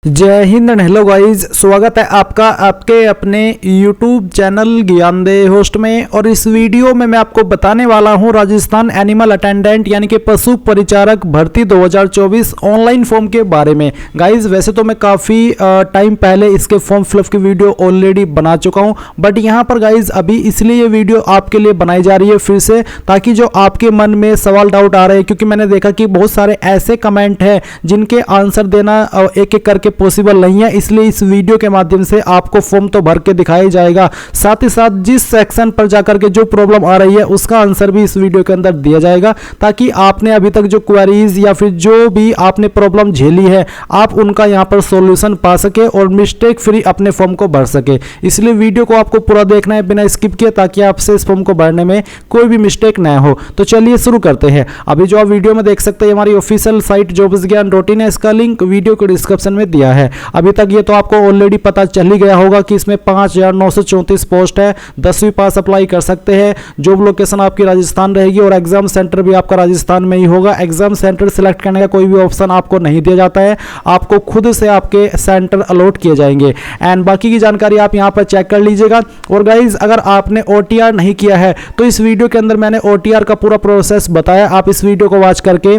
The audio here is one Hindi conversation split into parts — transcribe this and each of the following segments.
जय हिंद एंड हेलो गाइस, स्वागत है आपका आपके अपने YouTube चैनल ज्ञान दे होस्ट में। और इस वीडियो में मैं आपको बताने वाला हूं राजस्थान एनिमल अटेंडेंट यानी कि पशु परिचारक भर्ती 2024 ऑनलाइन फॉर्म के बारे में। गाइस वैसे तो मैं काफ़ी टाइम पहले इसके फॉर्म फिलअप की वीडियो ऑलरेडी बना चुका हूं, बट यहां पर गाइस अभी इसलिए ये वीडियो आपके लिए बनाई जा रही है फिर से, ताकि जो आपके मन में सवाल डाउट आ रहे हैं, क्योंकि मैंने देखा कि बहुत सारे ऐसे कमेंट हैं जिनके आंसर देना एक एक करके पॉसिबल नहीं है। इसलिए इस वीडियो के माध्यम से आपको फॉर्म तो भर के दिखाया जाएगा, साथ ही साथ जिस सेक्शन पर जाकर के जो प्रॉब्लम आ रही है उसका आंसर भी इस वीडियो के अंदर दिया जाएगा, ताकि आपने अभी तक जो क्वेरीज या फिर जो भी आपने प्रॉब्लम झेली है आप उनका यहां पर सॉल्यूशन पा सके और मिस्टेक फ्री अपने फॉर्म को भर सके। इसलिए वीडियो को आपको पूरा देखना है बिना स्किप किए, ताकि आपसे इस फॉर्म को भरने में कोई भी मिस्टेक न हो। तो चलिए शुरू करते हैं। अभी जो आप वीडियो में देख सकते हैं हमारी ऑफिशियल साइट jobsgyan.in है, इसका लिंक वीडियो के डिस्क्रिप्शन में दिया है। अभी तक ये तो आपको ऑलरेडी पता चल ही गया होगा कि इसमें 5934 पोस्ट है, 10वीं पास अप्लाई कर सकते हैं। जॉब लोकेशन आपकी राजस्थान रहेगी और एग्जाम सेंटर भी आपका राजस्थान में ही होगा। एग्जाम सेंटर सिलेक्ट करने का कोई भी ऑप्शन आपको नहीं दिया जाता है, आपको खुद से आपके सेंटर अलॉट किए जाएंगे। एंड बाकी की जानकारी आप यहाँ पर चेक कर लीजिएगा। और गाइज अगर आपने OTR नहीं किया है तो इस वीडियो के अंदर मैंने OTR का पूरा प्रोसेस बताया, आप इस वीडियो को वॉच करके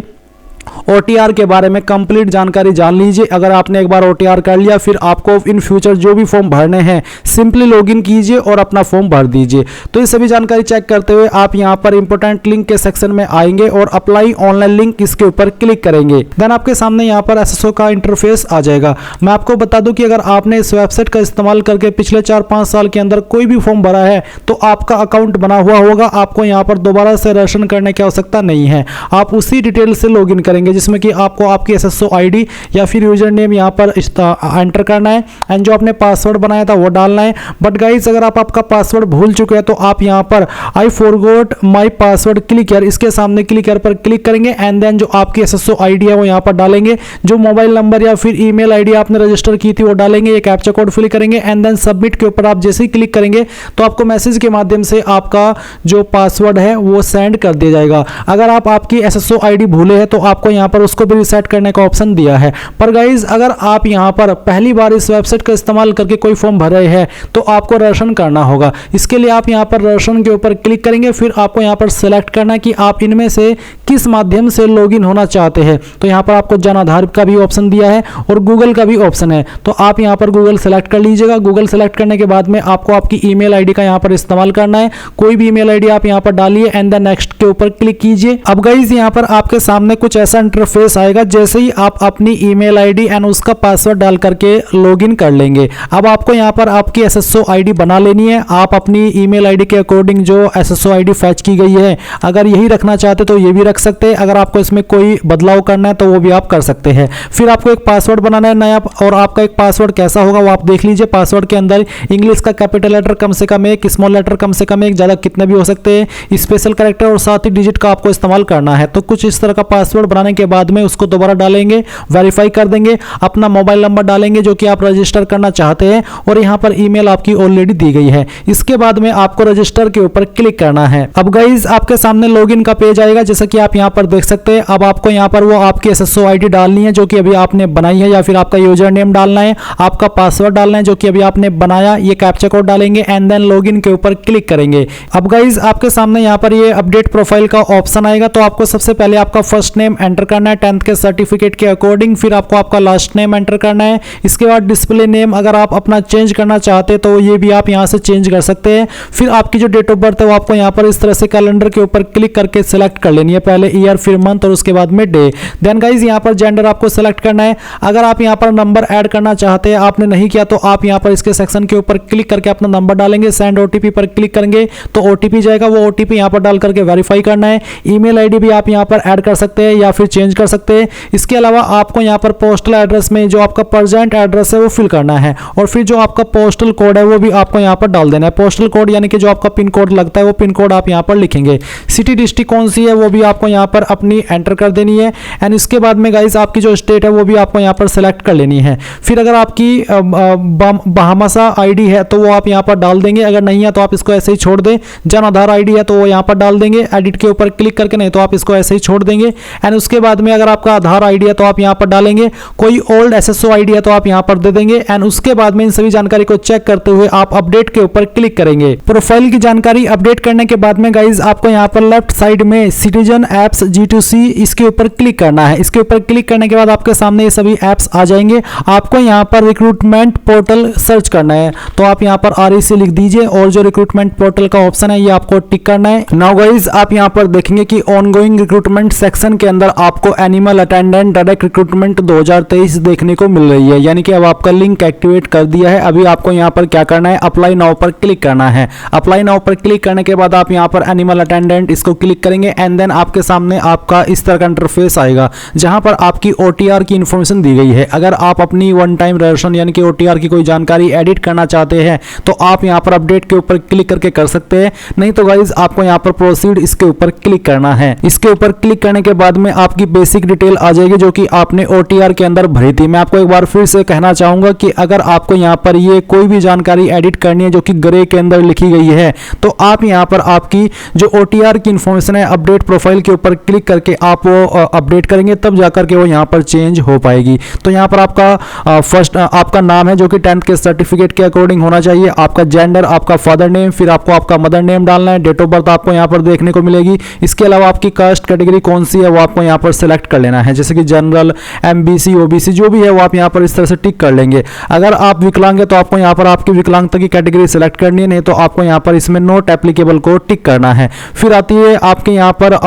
OTR के बारे में कंप्लीट जानकारी जान लीजिए। अगर आपने एक बार OTR कर लिया फिर आपको इन फ्यूचर जो भी फॉर्म भरने हैं सिंपली लॉगिन कीजिए और अपना फॉर्म भर दीजिए। तो ये सभी जानकारी चेक करते हुए आप यहां पर इंपॉर्टेंट लिंक के सेक्शन में आएंगे और अप्लाई ऑनलाइन लिंक इसके ऊपर क्लिक करेंगे। देन आपके सामने यहां पर SSO का इंटरफेस आ जाएगा। मैं आपको बता दूं कि अगर आपने इस वेबसाइट का इस्तेमाल करके पिछले 4-5 साल के अंदर कोई भी फॉर्म भरा है तो आपका अकाउंट बना हुआ होगा, आपको यहाँ पर दोबारा से रजिस्ट्रेशन करने की आवश्यकता नहीं है। आप उसी डिटेल से लॉगिन करेंगे जिसमें कि आपको आपकी SSO ID या फिर यूजर नेम यहाँ पर एंटर करना है एंड जो आपने पासवर्ड बनाया था वो डालना है। बट गाइस अगर आप आपका पासवर्ड भूल चुके हैं तो आप यहाँ पर I forgot my password click here, इसके सामने क्लिक हियर पर क्लिक करेंगे एंड देन जो आपकी SSO ID है वो यहाँ पर डालेंगे। जो मोबाइल नंबर या फिर ईमेल ID आपने रजिस्टर की थी वो डालेंगे, ये कैप्चा कोड फिल करेंगे एंड देन सबमिट के ऊपर आप जैसे ही क्लिक करेंगे तो आपको मैसेज के माध्यम से आपका जो पासवर्ड है वो सेंड कर दिया जाएगा। अगर आप आपकी SSO ID भूले हैं तो आपको यहाँ पर उसको भी रिसेट करने का ऑप्शन दिया है। पर गाइज अगर आप यहां पर पहली बार इस वेबसाइट का इस्तेमाल करके कोई फॉर्म भर रहे हैं तो आपको रजिस्ट्रेशन करना होगा। इसके लिए आप यहां पर रजिस्ट्रेशन के ऊपर क्लिक करेंगे, फिर आपको यहां पर सिलेक्ट करना है कि आप इनमें से किस माध्यम से लॉगिन होना चाहते हैं। तो यहां पर आपको जन आधार का भी ऑप्शन दिया है और गूगल का भी ऑप्शन है, तो आप यहां पर गूगल सेलेक्ट कर लीजिएगा। गूगल सेलेक्ट करने के बाद में आपको आपकी ईमेल ID का यहां पर इस्तेमाल करना है। कोई भी ईमेल ID आप यहां पर डालिए एंड देन नेक्स्ट के ऊपर क्लिक कीजिए। अब गाइज यहां पर आपके सामने कुछ ऐसा इंटरफेस आएगा, जैसे ही आप अपनी ईमेल ID एंड उसका पासवर्ड डाल करके लॉगिन कर लेंगे। अब आपको यहां पर आपकी SSO ID बना लेनी है। आप अपनी ईमेल ID के अकॉर्डिंग जो SSO ID फैच की गई है अगर यही रखना चाहते तो ये भी रख सकते हैं, अगर आपको इसमें कोई बदलाव करना है तो वो भी आप कर सकते हैं। फिर आपको एक पासवर्ड बनाना है नया, और आपका एक पासवर्ड कैसा होगा वो आप देख लीजिए। पासवर्ड के अंदर इंग्लिश का कैपिटल लेटर कम से कम एक, स्मॉल लेटर कम से कम एक, ज़्यादा कितने भी हो सकते हैं, स्पेशल कैरेक्टर और साथ ही डिजिट का आपको इस्तेमाल करना है। तो कुछ इस तरह का पासवर्ड बनाने के बाद में उसको दोबारा डालेंगे, वेरीफाई कर देंगे, अपना मोबाइल नंबर डालेंगे जो कि आप रजिस्टर करना चाहते हैं और यहां पर ईमेल आपकी ऑलरेडी दी गई है। इसके बाद में आपको रजिस्टर के ऊपर क्लिक करना है। अब गाइज आपके सामने लॉगिन का पेज आएगा, जैसा कि आप यहां पर देख सकते हैं। अब आपको यहां पर वो आपकी SSO ID डालनी है जो कि अभी आपने बनाई है, या फिर आपका यूजर नेम डालना है, आपका पासवर्ड डालना है जो कि अभी आपने बनाया, ये कैप्चा कोड डालेंगे एंड देन लॉगिन के ऊपर क्लिक करेंगे। अब गाइज आपके सामने यहां पर ये अपडेट प्रोफाइल का ऑप्शन आएगा, तो आपको सबसे पहले आपका फर्स्ट नेम एंटर करना है 10th के सर्टिफिकेट के अकॉर्डिंग, फिर आपको आपका लास्ट नेम एंटर करना है। इसके बाद डिस्प्ले नेम अगर आप अपना चेंज करना चाहते हैं तो ये भी आप यहां से चेंज कर सकते हैं। फिर आपकी जो डेट ऑफ बर्थ है वो आपको यहां पर इस तरह से कैलेंडर के ऊपर क्लिक करके सिलेक्ट कर लेनी है, पहले ईयर फिर मंथ और उसके बाद में डे। देन गाइज यहां पर जेंडर आपको सिलेक्ट करना है। अगर आप यहां पर नंबर ऐड करना चाहते हैं, आपने नहीं किया तो आप यहां पर इसके सेक्शन के ऊपर क्लिक करके अपना नंबर डालेंगे, सेंड OTP पर क्लिक करेंगे तो OTP जाएगा, वो OTP यहां पर डाल करके वेरीफाई करना है। ईमेल ID भी आप यहां पर ऐड कर सकते हैं या फिर चेंज कर सकते हैं। इसके अलावा आपको यहां पर पोस्टल एड्रेस में जो आपका प्रेजेंट एड्रेस है वो फिल करना है और फिर जो आपका पोस्टल कोड है वो भी आपको यहां पर डाल देना है। पोस्टल कोड यानी कि जो आपका पिन कोड लगता है वो पिन कोड आप यहां पर लिखेंगे। सिटी डिस्ट्रिक्ट कौन सी है वो भी आपको यहां पर अपनी एंटर कर देनी है एंड इसके बाद में गाइस आपकी जो स्टेट है वो भी आपको यहां पर सेलेक्ट कर लेनी है। फिर अगर आपकी बहामासा ID है तो वो आप यहां पर डाल देंगे, अगर नहीं है तो आप इसको ऐसे ही छोड़ दें। जन आधार ID है तो वो यहां पर डाल देंगे, एडिट के ऊपर क्लिक करके, नहीं तो आप इसको ऐसे ही छोड़ देंगे। एंड उसके बाद में अगर आपका आधार आईडी है तो आप यहाँ पर डालेंगे, कोई ओल्ड एसएसओ आईडी है तो आप यहाँ पर दे देंगे। एंड उसके बाद में इन सभी जानकारी को चेक करते हुए आप अपडेट के ऊपर क्लिक करेंगे। प्रोफाइल की जानकारी अपडेट करने के बाद में गाइज आपको यहाँ पर लेफ्ट साइड में सिटीजन एप्स G2C इसके ऊपर क्लिक करना है। इसके ऊपर क्लिक करने के बाद आपके सामने ये सभी एप्स आ जाएंगे। आपको यहाँ पर रिक्रूटमेंट पोर्टल सर्च करना है, तो आप यहाँ पर REC लिख दीजिए और जो रिक्रूटमेंट पोर्टल का ऑप्शन है ये आपको टिक करना है। नाउ गाइज आप यहाँ पर देखेंगे कि ऑनगोइंग रिक्रूटमेंट सेक्शन के अंदर आपको एनिमल अटेंडेंट डायरेक्ट रिक्रूटमेंट 2023 देखने को मिल रही है, यानी कि अब आपका लिंक एक्टिवेट कर दिया है। अभी आपको यहाँ पर क्या करना है, अप्लाई नाउ पर क्लिक करना है। अप्लाई नाउ पर क्लिक करने के बाद आप यहाँ पर एनिमल अटेंडेंट इसको क्लिक करेंगे एंड देन आपके सामने आपका इस तरह का इंटरफेस आएगा जहां पर आपकी OTR की इंफॉर्मेशन दी गई है। अगर आप अपनी वन टाइम रेशन यानी कि OTR की कोई जानकारी एडिट करना चाहते हैं तो आप यहां पर अपडेट के ऊपर क्लिक करके कर सकते हैं, नहीं तो गाइज आपको यहां पर प्रोसीड इसके ऊपर क्लिक करना है। इसके ऊपर क्लिक करने के बाद में आपकी बेसिक डिटेल आ जाएगी जो कि आपने OTR के अंदर भरी थी। मैं आपको एक बार फिर से कहना चाहूंगा कि अगर आपको यहां पर ये कोई भी जानकारी एडिट करनी है जो कि ग्रे के अंदर लिखी गई है तो आप यहां पर आपकी जो OTR की इंफॉर्मेशन है अपडेट प्रोफाइल के ऊपर क्लिक करके आप वो अपडेट करेंगे, तब जाकर के वो यहाँ पर चेंज हो पाएगी। तो यहाँ पर आपका फर्स्ट आपका नाम है जो कि 10th के सर्टिफिकेट के अकॉर्डिंग होना चाहिए, आपका जेंडर, आपका फादर नेम, फिर आपको आपका मदर नेम डालना है, डेट ऑफ बर्थ आपको यहाँ पर देखने को मिलेगी। इसके अलावा आपकी कास्ट कैटेगरी कौन सी है वो आपको यहाँ पर सिलेक्ट कर लेना है, जैसे कि जनरल, MBC, OBC जो भी है वो आप यहाँ पर इस तरह से टिक कर लेंगे। अगर आप विकलांग है तो आपको यहाँ पर आपकी विकलांगता की कैटेगरी सिलेक्ट करनी है, नहीं तो आपको यहाँ पर इसमें नॉट एप्लीकेबल को टिक करना है। फिर आती है आपके यहाँ पर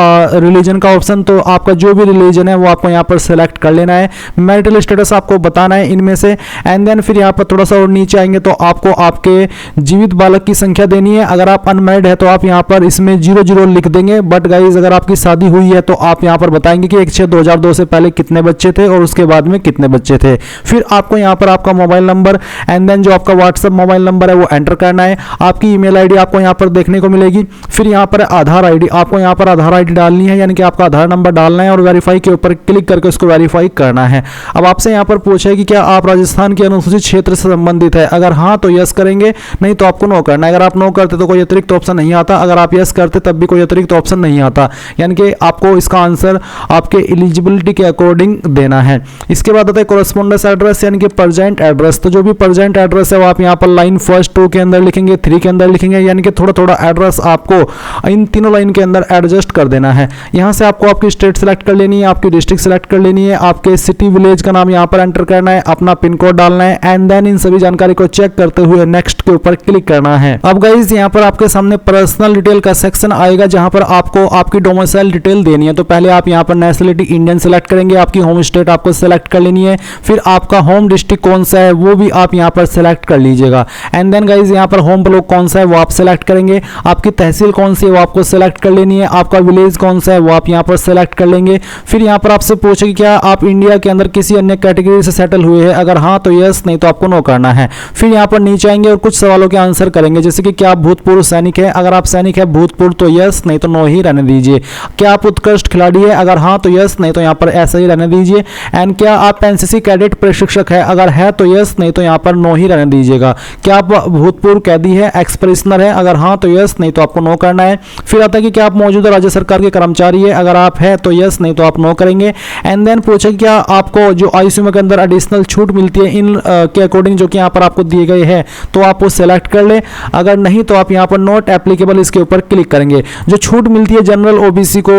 रिलीजन का ऑप्शन, तो आपका जो भी रिलीजन है वो आपको यहाँ पर सेलेक्ट कर लेना है। मैरिटल स्टेटस आपको बताना है इनमें से। एंड देन फिर यहाँ पर थोड़ा सा और नीचे आएंगे तो आपको आपके जीवित बालक की संख्या देनी है। अगर आप अनमैरिड है तो आप यहाँ पर इसमें 00 लिख देंगे। बट गाइज अगर आपकी शादी हुई है तो आप यहाँ पर बताएंगे कि 1/6/2002 से पहले कितने बच्चे थे और उसके बाद में कितने बच्चे थे। फिर आपको यहाँ पर आपका मोबाइल नंबर एंड देन जो आपका व्हाट्सएप मोबाइल नंबर है वो एंटर करना है। आपकी ईमेल आईडी आपको यहाँ पर देखने को मिलेगी। फिर यहाँ पर आधार आईडी, आपको यहाँ पर आधार आईडी डालनी है, यानी कि आपका आधार नंबर डालना है और वेरीफाई के ऊपर क्लिक करके उसको वेरीफाई करना है। अब आपसे यहाँ पर पूछा है कि क्या आप राजस्थान के अनुसूचित क्षेत्र से संबंधित है, अगर हाँ तो यस करेंगे, नहीं तो आपको नो करना है। अगर आप नो करते तो कोई अतिरिक्त ऑप्शन नहीं आता, अगर आप यस करते तब भी कोई अतिरिक्त ऑप्शन नहीं आता, यानी कि आपको इसका आंसर आपके एलिजिबिलिटी के अकॉर्डिंग देना है। इसके बाद आता है कोरेस्पोंडेंस एड्रेस यानी कि प्रेजेंट एड्रेस। तो जो भी प्रेजेंट एड्रेस है वो आप यहाँ पर लाइन फर्स्ट 2 के अंदर लिखेंगे, 3 के अंदर लिखेंगे, यानी कि थोड़ा थोड़ा एड्रेस आपको इन तीनों लाइन के अंदर एडजस्ट कर देना है। यहाँ से आपको आपकी स्टेट सेलेक्ट कर लेनी है, आपकी डिस्ट्रिक्ट सेलेक्ट कर लेनी है, आपके सिटी विलेज का नाम यहाँ पर एंटर करना है, अपना पिन कोड डालना है एंड देन इन सभी जानकारी को चेक करते हुए नेक्स्ट के ऊपर क्लिक करना है। अब गाइज यहाँ पर आपके सामने पर्सनल डिटेल का सेक्शन आएगा जहाँ पर आपको आपकी डोमिसाइल डिटेल देनी है। तो पहले आप यहाँ पर नेशनलिटी इंडियन सेलेक्ट करेंगे, आपकी होम स्टेट आपको सेलेक्ट कर लेनी है, फिर आपका होम डिस्ट्रिक्ट कौन सा है वो भी आप यहाँ पर सेलेक्ट कर लीजिएगा। एंड देन गाइज यहाँ पर होम ब्लॉक कौन सा है वो आप सेलेक्ट करेंगे, आपकी तहसील कौन सी है वो आपको सेलेक्ट कर लेनी है, आपका विलेज कौन सा है वो आप यहाँ पर सेलेक्ट कर लेंगे। फिर यहाँ पर आपसे पूछे कि क्या आप इंडिया के अंदर किसी अन्य कैटेगरी से सेटल हुए हैं, अगर हाँ तो यस, नहीं तो आपको नो करना है। फिर यहाँ पर नीचे आएंगे और कुछ सवालों के आंसर करेंगे, जैसे कि क्या आप भूतपूर्व सैनिक है, अगर आप सैनिक है भूतपूर्व तो यस, नहीं तो नो ही रहने दीजिए। क्या आप उत्कृष्ट खिलाड़ी है, अगर हाँ तो यस, नहीं तो यहाँ पर ऐसा ही रहने दीजिए। एंड क्या आप एनसीसी कैडेट प्रशिक्षक है, अगर है तो यस, नहीं तो यहाँ पर नो ही रहने दीजिएगा। क्या आप भूतपूर्व कैदी है, एक्स प्रिजनर है, अगर हाँ तो यस, नहीं तो आपको नो करना है। फिर आता है कि क्या आप मौजूदा राज्य सरकार के कर्मचारी है, अगर आप है तो यस, नहीं तो आप नो करेंगे। एंड देन पूछे क्या आपको जो आईसीयू के अंदर एडिशनल छूट मिलती है इन के अकॉर्डिंग जो कि यहाँ पर आपको दिए गए हैं, तो आप वो सेलेक्ट कर ले, अगर नहीं तो आप यहाँ पर नॉट एप्लीकेबल इसके ऊपर क्लिक करेंगे। जो छूट मिलती है जनरल ओबीसी को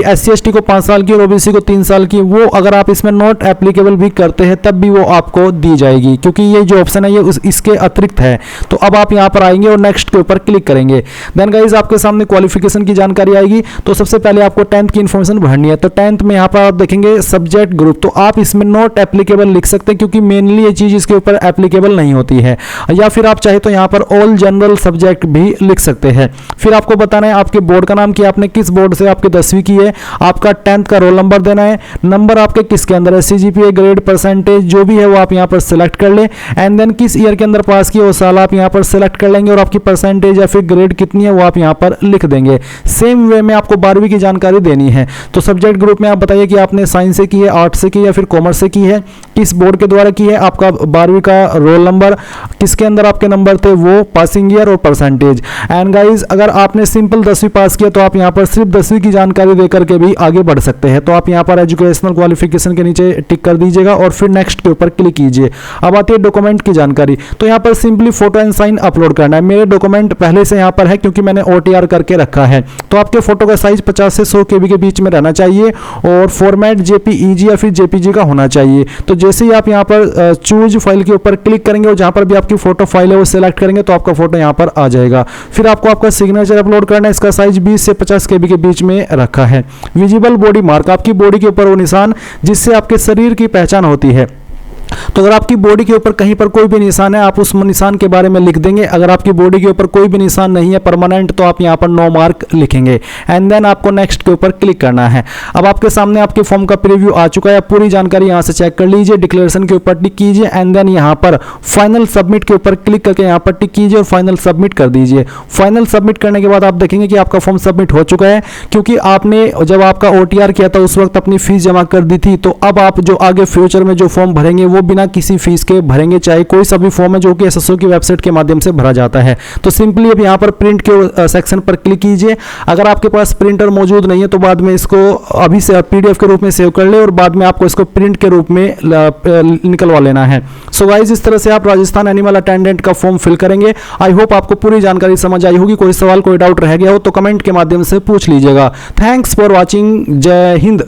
SC/ST को 5 साल की और ओबीसी को 3 साल की, वो अगर आप इसमें नॉट एप्लीकेबल भी करते हैं तब भी वो आपको दी जाएगी, क्योंकि ये जो ऑप्शन है ये इसके अतिरिक्त है। तो अब आप यहाँ पर आएंगे और नेक्स्ट के ऊपर क्लिक करेंगे। देन गाइज आपके सामने क्वालिफिकेशन की जानकारी आएगी। तो सबसे पहले आपको 10th की इंफॉर्मेशन भरनी है। तो 10th में यहाँ पर आप देखेंगे सब्जेक्ट ग्रुप, तो आप इसमें नॉट एप्लीकेबल लिख सकते हैं क्योंकि मेनली ये चीज इसके ऊपर एप्लीकेबल नहीं होती है, या फिर आप चाहे तो यहाँ पर ऑल जनरल सब्जेक्ट भी लिख सकते हैं। फिर आपको बताना है आपके बोर्ड का नाम, कि आपने किस बोर्ड से आपकी 10वीं की है, आपका 10th का रोल नंबर देना है, नंबर आपके किसके अंदर है, CGPA, ग्रेड, परसेंटेज जो भी है वो आप यहाँ पर सिलेक्ट कर ले। एंड देन किस ईयर के अंदर पास किया वो साल आप यहाँ पर सिलेक्ट कर लेंगे और आपकी परसेंटेज या फिर ग्रेड कितनी है वो आप यहाँ पर लिख देंगे। सेम वे में आपको 12वीं की जानकारी देनी है। तो सब्जेक्ट ग्रुप में आप बताइए कि आपने साइंस से की है, आर्ट्स से की है या फिर कॉमर्स से की है, किस बोर्ड के द्वारा की है, आपका 12वीं का रोल नंबर, किसके अंदर आपके नंबर थे वो, पासिंग ईयर और परसेंटेज। एंड गाइज अगर आपने सिंपल 10वीं पास किया तो आप यहाँ पर सिर्फ 10वीं की जानकारी जानकारी देकर के भी आगे बढ़ सकते हैं। तो आप यहाँ पर एजुकेशनल क्वालिफिकेशन के नीचे टिक कर दीजिएगा और फिर नेक्स्ट के ऊपर क्लिक कीजिए। अब आती है डॉक्यूमेंट की जानकारी। तो यहाँ पर simply photo and sign upload करना है। मेरे डॉक्यूमेंट पहले से यहाँ पर है क्योंकि मैंने OTR करके रखा है। तो आपके फोटो का साइज 50 से 100 KB के बीच में रहना चाहिए और फॉर्मेट JPEG या फिर JPG का होना चाहिए। तो जैसे ही आप यहाँ पर चूज फाइल के ऊपर क्लिक करेंगे और जहाँ पर भी आपकी फोटो फाइल है वो सिलेक्ट करेंगे तो आपका फोटो यहाँ पर आ जाएगा। फिर आपको आपका सिग्नेचर अपलोड करना है। इसका साइज 20 से 50 KB के बीच में रखा है। विजिबल बॉडी मार्क, आपकी बॉडी के ऊपर वो निशान जिससे आपके शरीर की पहचान होती है। तो अगर आपकी बॉडी के ऊपर कहीं पर कोई भी निशान है आप उस निशान के बारे में लिख देंगे। अगर आपकी बॉडी के ऊपर कोई भी निशान नहीं है परमानेंट तो आप यहाँ पर नो मार्क लिखेंगे एंड देन आपको नेक्स्ट के ऊपर क्लिक करना है। अब आपके सामने आपके फॉर्म का प्रीव्यू आ चुका है। पूरी जानकारी यहाँ से चेक कर लीजिए। डिक्लेरेशन के ऊपर टिक कीजिए एंड देन यहाँ पर फाइनल सबमिट के ऊपर क्लिक करके यहाँ पर टिक कीजिए और फाइनल सबमिट कर दीजिए। फाइनल सबमिट करने के बाद आप देखेंगे कि आपका फॉर्म सबमिट हो चुका है क्योंकि आपने जब आपका OTR किया था उस वक्त अपनी फीस जमा कर दी थी। तो अब आप जो आगे फ्यूचर में जो फॉर्म भरेंगे वो बिना किसी फीस के भरेंगे, चाहे कोई सा भी फॉर्म है जो कि SSO की वेबसाइट के माध्यम से भरा जाता है। तो सिंपली अब यहाँ पर प्रिंट के सेक्शन पर क्लिक कीजिए। अगर आपके पास प्रिंटर मौजूद नहीं है तो बाद में इसको अभी से PDF के रूप में सेव कर ले और बाद में आपको इसको प्रिंट के रूप में निकलवा लेना है। सो गाइस इस तरह से आप राजस्थान एनिमल अटेंडेंट का फॉर्म फिल करेंगे। आई होप आपको पूरी जानकारी समझ आई होगी। कोई सवाल कोई डाउट रह गया हो तो कमेंट के माध्यम से पूछ लीजिएगा। Thanks for watching. जय हिंद।